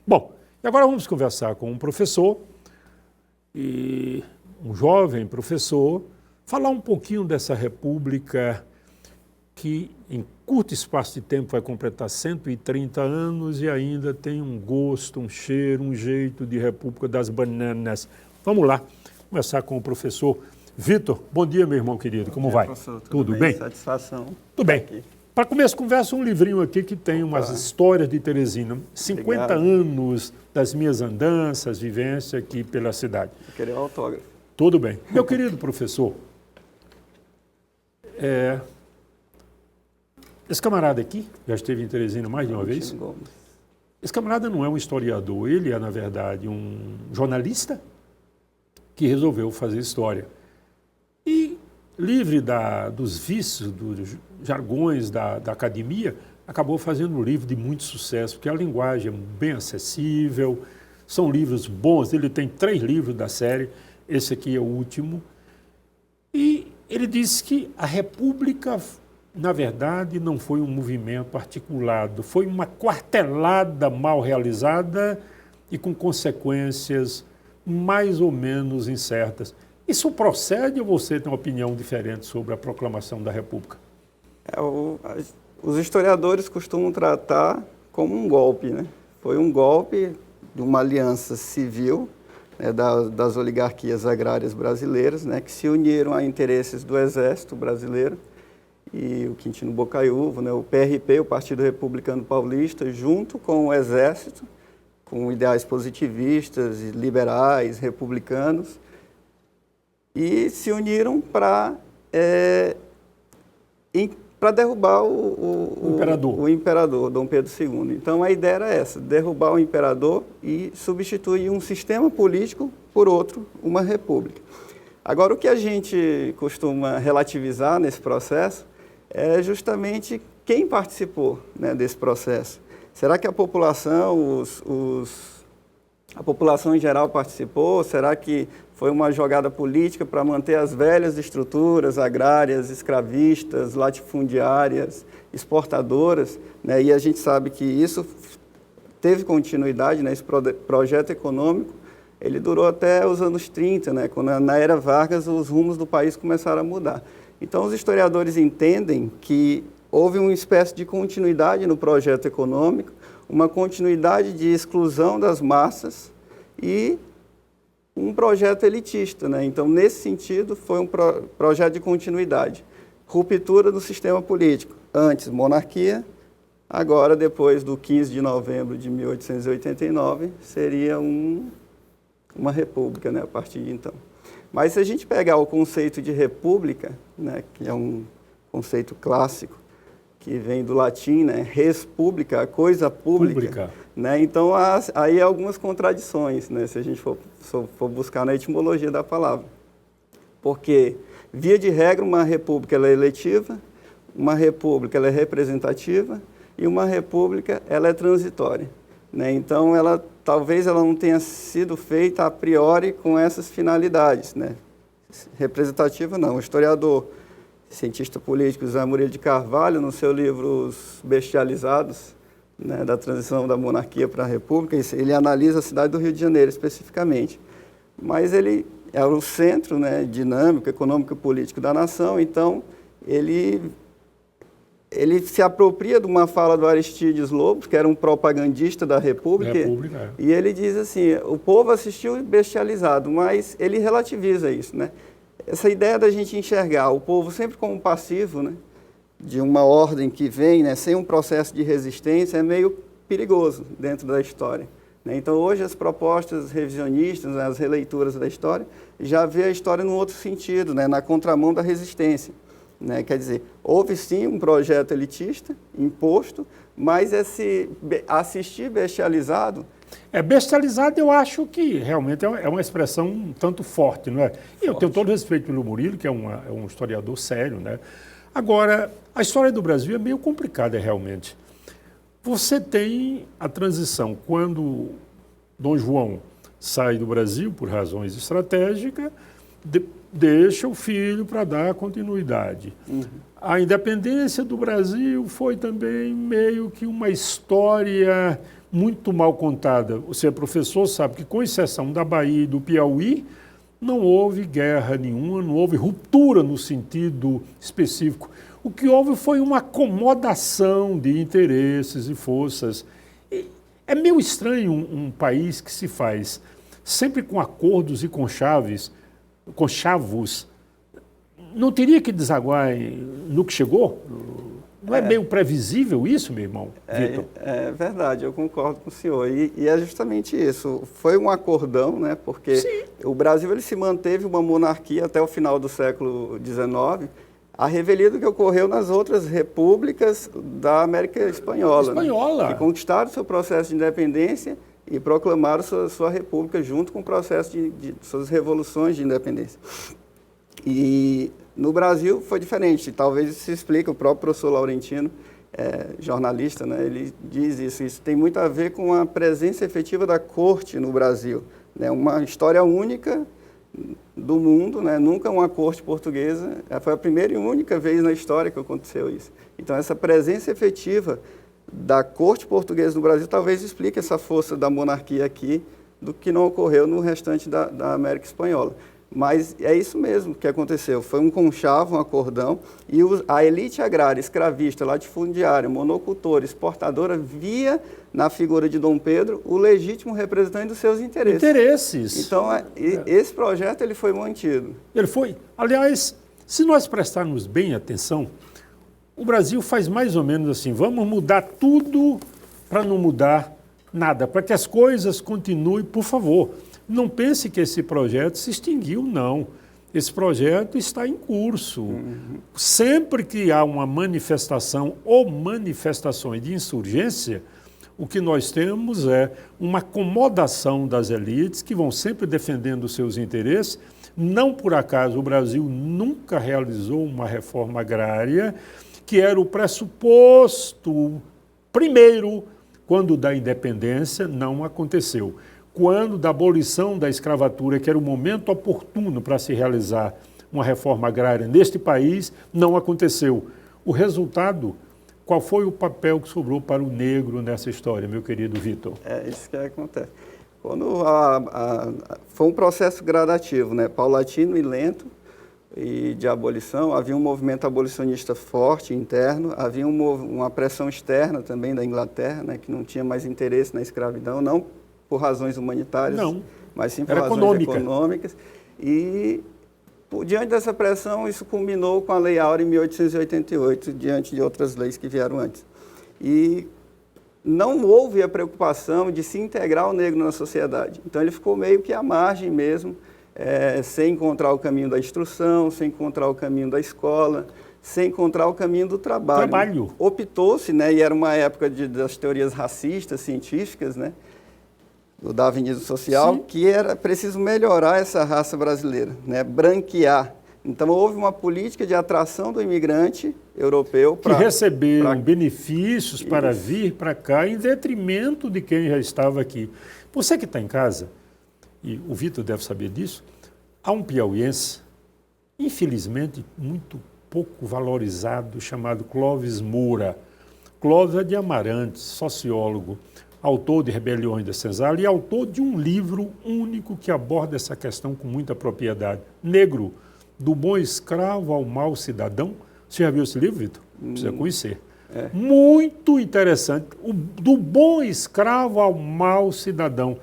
Bom, e agora vamos conversar com um professor, e um jovem professor, falar um pouquinho dessa república que em curto espaço de tempo vai completar 130 anos e ainda tem um gosto, um cheiro, um jeito de república das bananas. Vamos lá, conversar com o professor Vitor. Bom dia, meu irmão querido, como vai? Professor, Tudo bem? Satisfação. Tudo bem. Aqui. Para começo de conversa, um livrinho aqui que tem umas histórias de Teresina. 50 anos das minhas andanças, vivência aqui pela cidade. Eu queria um autógrafo. Tudo bem. Meu querido professor, esse camarada aqui, já esteve em Teresina mais de uma vez. Gomes. Esse camarada não é um historiador, ele é, na verdade, um jornalista que resolveu fazer história. E, livre dos vícios, dos jargões da academia, acabou fazendo um livro de muito sucesso, porque a linguagem é bem acessível, são livros bons, ele tem 3 livros da série, esse aqui é o último. E ele disse que a República, na verdade, não foi um movimento articulado, foi uma quartelada mal realizada e com consequências mais ou menos incertas. Isso procede ou você tem uma opinião diferente sobre a proclamação da República? Os historiadores costumam tratar como um golpe, né? Foi um golpe de uma aliança civil, né, das oligarquias agrárias brasileiras, né, que se uniram a interesses do Exército brasileiro e o Quintino Bocaiúva, né, o PRP, o Partido Republicano Paulista, junto com o Exército, com ideais positivistas, liberais, republicanos, e se uniram para derrubar o imperador, Dom Pedro II. Então, a ideia era essa, derrubar o imperador e substituir um sistema político por outro, uma república. Agora, o que a gente costuma relativizar nesse processo é justamente quem participou, né, desse processo. Será que a população, a população em geral participou? Será que foi uma jogada política para manter as velhas estruturas agrárias, escravistas, latifundiárias, exportadoras, né? E a gente sabe que isso teve continuidade, né? Esse projeto econômico, ele durou até os anos 30, né? Quando, na era Vargas, os rumos do país começaram a mudar. Então, os historiadores entendem que houve uma espécie de continuidade no projeto econômico, uma continuidade de exclusão das massas e um projeto elitista, né? Então, nesse sentido, foi um projeto de continuidade. Ruptura do sistema político. Antes, monarquia. Agora, depois do 15 de novembro de 1889, seria uma república, né? A partir de então. Mas, se a gente pegar o conceito de república, né? Que é um conceito clássico, que vem do latim, né? Res publica, coisa pública. Né? Então, aí há algumas contradições, né? Se a gente for buscar na etimologia da palavra. Porque, via de regra, uma república ela é eletiva, uma república ela é representativa e uma república ela é transitória. Né? Então, talvez ela não tenha sido feita a priori com essas finalidades. Né? Representativa não. O historiador, cientista político José Murilo de Carvalho, no seu livro Os Bestializados, né, da transição da monarquia para a república, ele analisa a cidade do Rio de Janeiro especificamente. Mas ele é o centro, né, dinâmico, econômico e político da nação, então ele se apropria de uma fala do Aristides Lobo, que era um propagandista da República, e ele diz assim, o povo assistiu bestializado, mas ele relativiza isso, né? Essa ideia da gente enxergar o povo sempre como passivo, né, de uma ordem que vem, né, sem um processo de resistência, é meio perigoso dentro da história. Né? Então, hoje, as propostas revisionistas, né, as releituras da história, já vê a história num outro sentido, né, na contramão da resistência. Né? Quer dizer, houve sim um projeto elitista, imposto, mas esse assistir bestializado... Bestializado eu acho que realmente é uma expressão um tanto forte, não é? E eu tenho todo respeito pelo Murilo, que é um historiador sério, né? Agora, a história do Brasil é meio complicada realmente. Você tem a transição, quando Dom João sai do Brasil por razões estratégicas, deixa o filho para dar continuidade. A independência do Brasil foi também meio que uma história muito mal contada. Você é professor, sabe que, com exceção da Bahia e do Piauí, não houve guerra nenhuma, não houve ruptura no sentido específico. O que houve foi uma acomodação de interesses e forças. É meio estranho um país que se faz sempre com acordos e conchavos. Não teria que desaguar no que chegou? Não é meio previsível isso, meu irmão, Vitor? É verdade, eu concordo com o senhor. E é justamente isso. Foi um acordão, né? Porque Sim. o Brasil ele se manteve uma monarquia até o final do século XIX, a revelia do que ocorreu nas outras repúblicas da América Espanhola. Né? Que conquistaram seu processo de independência e proclamaram sua república junto com o processo de suas revoluções de independência. E no Brasil foi diferente, talvez isso se explique, o próprio professor Laurentino, jornalista, né, ele diz isso tem muito a ver com a presença efetiva da corte no Brasil, né, uma história única do mundo, né, nunca uma corte portuguesa, foi a primeira e única vez na história que aconteceu isso. Então essa presença efetiva da corte portuguesa no Brasil talvez explique essa força da monarquia aqui, do que não ocorreu no restante da América Espanhola. Mas é isso mesmo que aconteceu, foi um conchavo, um acordão, e a elite agrária, escravista, latifundiária, monocultora, exportadora, via na figura de Dom Pedro o legítimo representante dos seus interesses. Então, esse projeto ele foi mantido. Ele foi. Aliás, se nós prestarmos bem atenção, o Brasil faz mais ou menos assim, vamos mudar tudo para não mudar nada, para que as coisas continuem, por favor. Não pense que esse projeto se extinguiu, não. Esse projeto está em curso. Sempre que há uma manifestação ou manifestações de insurgência, o que nós temos é uma acomodação das elites que vão sempre defendendo os seus interesses. Não por acaso o Brasil nunca realizou uma reforma agrária, que era o pressuposto primeiro, quando da independência, não aconteceu. Quando da abolição da escravatura, que era o momento oportuno para se realizar uma reforma agrária neste país, não aconteceu. O resultado, qual foi o papel que sobrou para o negro nessa história, meu querido Vitor? É isso que acontece. Quando foi um processo gradativo, né, paulatino e lento, e de abolição, havia um movimento abolicionista forte, interno, havia uma pressão externa também da Inglaterra, né, que não tinha mais interesse na escravidão, não por razões humanitárias, mas sim por razões econômicas. E, diante dessa pressão, isso culminou com a Lei Áurea em 1888, diante de outras leis que vieram antes. E não houve a preocupação de se integrar o negro na sociedade. Então, ele ficou meio que à margem mesmo, sem encontrar o caminho da instrução, sem encontrar o caminho da escola, sem encontrar o caminho do trabalho. Optou-se, né, e era uma época das teorias racistas, científicas, né, do darwinismo social, Sim. que era preciso melhorar essa raça brasileira, né, branquear. Então, houve uma política de atração do imigrante europeu que receberam benefícios para vir para cá em detrimento de quem já estava aqui. Você que está em casa, e o Vitor deve saber disso, há um piauiense, infelizmente, muito pouco valorizado, chamado Clóvis Moura. Clóvis é de Amarante, sociólogo, autor de Rebeliões da Senzala e autor de um livro único que aborda essa questão com muita propriedade. Negro, do bom escravo ao mau cidadão. Você já viu esse livro, Vitor? Precisa conhecer. Muito interessante. Do bom escravo ao mau cidadão.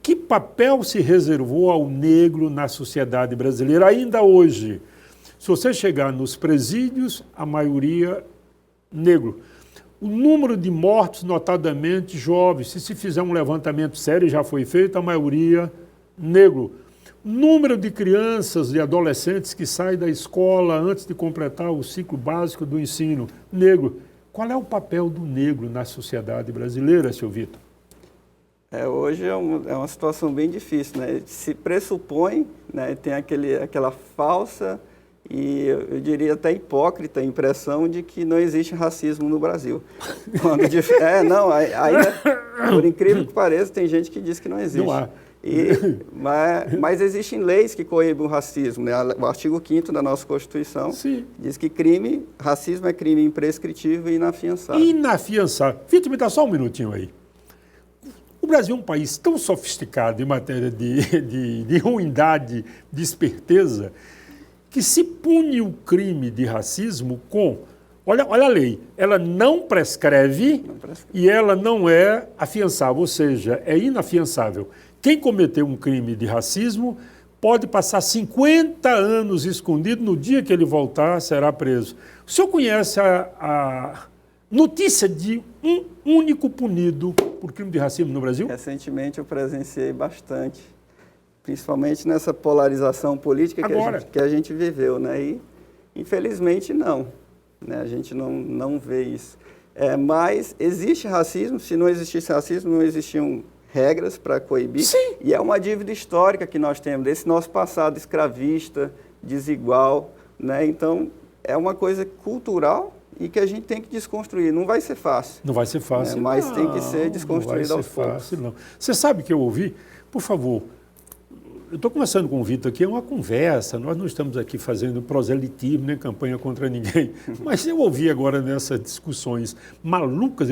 Que papel se reservou ao negro na sociedade brasileira ainda hoje? Se você chegar nos presídios, a maioria negro. O número de mortos, notadamente jovens, se fizer um levantamento sério, já foi feito, a maioria negro. O número de crianças e adolescentes que saem da escola antes de completar o ciclo básico do ensino, negro. Qual é o papel do negro na sociedade brasileira, seu Vitor? Hoje é uma situação bem difícil, né? Se pressupõe, né, tem aquela falsa e eu diria até hipócrita impressão de que não existe racismo no Brasil. Ainda, por incrível que pareça, tem gente que diz que não existe. Não há. Mas existem leis que coíbem o racismo, né? O artigo 5º da nossa Constituição Sim. diz que racismo é crime imprescritível e inafiançável. Inafiançável. Vitor, me dá só um minutinho aí. Brasil é um país tão sofisticado em matéria de ruindade, de esperteza, que se pune o crime de racismo com... Olha a lei, ela não prescreve e ela não é afiançável, ou seja, é inafiançável. Quem cometeu um crime de racismo pode passar 50 anos escondido, no dia que ele voltar será preso. O senhor conhece a notícia de um único punido por crime de racismo no Brasil? Recentemente eu presenciei bastante, principalmente nessa polarização política que a gente viveu, né? E infelizmente não. Né? A gente não vê isso. Mas existe racismo, se não existisse racismo, não existiam regras para coibir. Sim. E é uma dívida histórica que nós temos, desse nosso passado escravista, desigual. Né? Então, é uma coisa cultural e que a gente tem que desconstruir. Não vai ser fácil. Não vai ser fácil. Mas não, tem que ser desconstruído aos poucos. Não vai ser fácil, não. Você sabe que eu ouvi? Por favor, eu estou conversando com o Vitor aqui, é uma conversa, nós não estamos aqui fazendo proselitismo, nem campanha contra ninguém, mas eu ouvi agora nessas discussões malucas,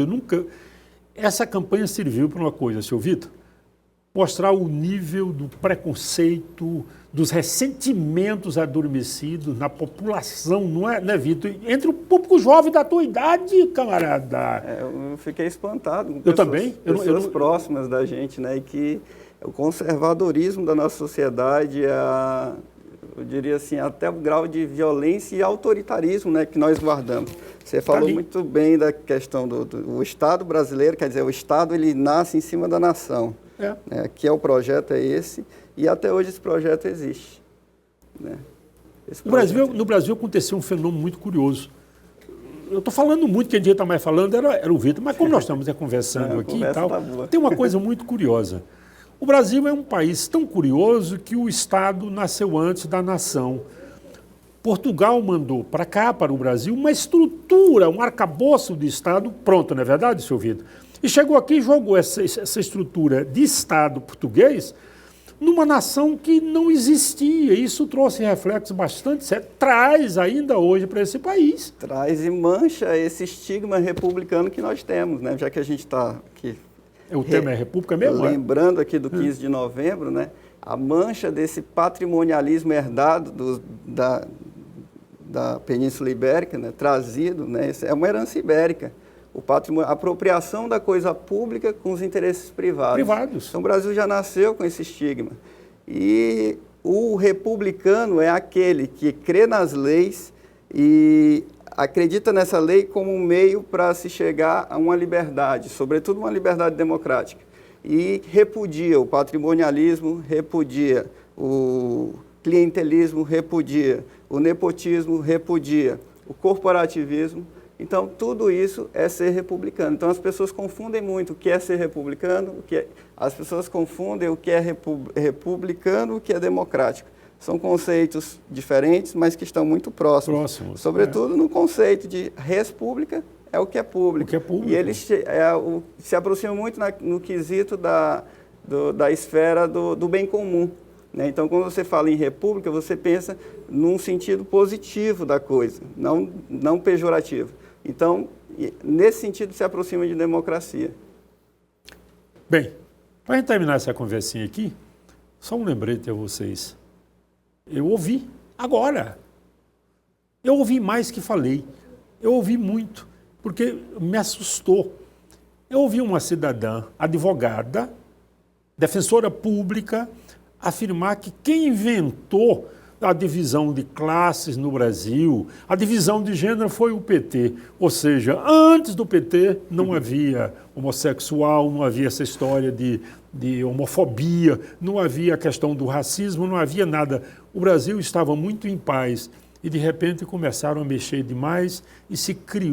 essa campanha serviu para uma coisa, senhor Vitor, mostrar o nível do preconceito, dos ressentimentos adormecidos na população, não é, né, Vitor? Entre o público jovem da tua idade, camarada. Eu fiquei espantado com pessoas próximas da gente, né, e que o conservadorismo da nossa sociedade, eu diria assim, até o grau de violência e autoritarismo, né, que nós guardamos. Você falou muito bem da questão do Estado brasileiro, quer dizer, o Estado ele nasce em cima da nação. Né, que é o projeto é esse, e até hoje esse projeto existe. Né? No Brasil aconteceu um fenômeno muito curioso. Eu estou falando muito, quem está mais falando era o Vitor, mas como nós estamos conversando aqui e tal, tem uma coisa muito curiosa. O Brasil é um país tão curioso que o Estado nasceu antes da nação. Portugal mandou para cá, para o Brasil, uma estrutura, um arcabouço de Estado pronto, não é verdade, senhor Vitor? E chegou aqui e jogou essa estrutura de Estado português numa nação que não existia. Isso trouxe reflexos bastante sérios, traz ainda hoje para esse país. Traz e mancha esse estigma republicano que nós temos, né? Já que a gente está aqui... O tema é República mesmo? Lembrando aqui do 15 de novembro, né, a mancha desse patrimonialismo herdado da Península Ibérica, né, trazido, né, é uma herança ibérica. A apropriação da coisa pública com os interesses privados. Então o Brasil já nasceu com esse estigma. E o republicano é aquele que crê nas leis e acredita nessa lei como um meio para se chegar a uma liberdade, sobretudo uma liberdade democrática. E repudia o patrimonialismo, repudia o clientelismo, repudia o nepotismo, repudia o corporativismo. Então, tudo isso é ser republicano. Então, as pessoas confundem muito o que é ser republicano, as pessoas confundem o que é republicano e o que é democrático. São conceitos diferentes, mas que estão muito próximos. Sobretudo no conceito de res pública é o que é público. E eles se aproximam muito no quesito da esfera do bem comum. Né? Então, quando você fala em república, você pensa num sentido positivo da coisa, não pejorativo. Então, nesse sentido, se aproxima de democracia. Bem, para a gente terminar essa conversinha aqui, só um lembrete a vocês. Eu ouvi agora. Eu ouvi mais que falei. Eu ouvi muito, porque me assustou. Eu ouvi uma cidadã, advogada, defensora pública, afirmar que quem inventou a divisão de classes no Brasil, a divisão de gênero foi o PT. Ou seja, antes do PT não havia homossexual, não havia essa história de homofobia, não havia a questão do racismo, não havia nada. O Brasil estava muito em paz e, de repente, começaram a mexer demais e se criou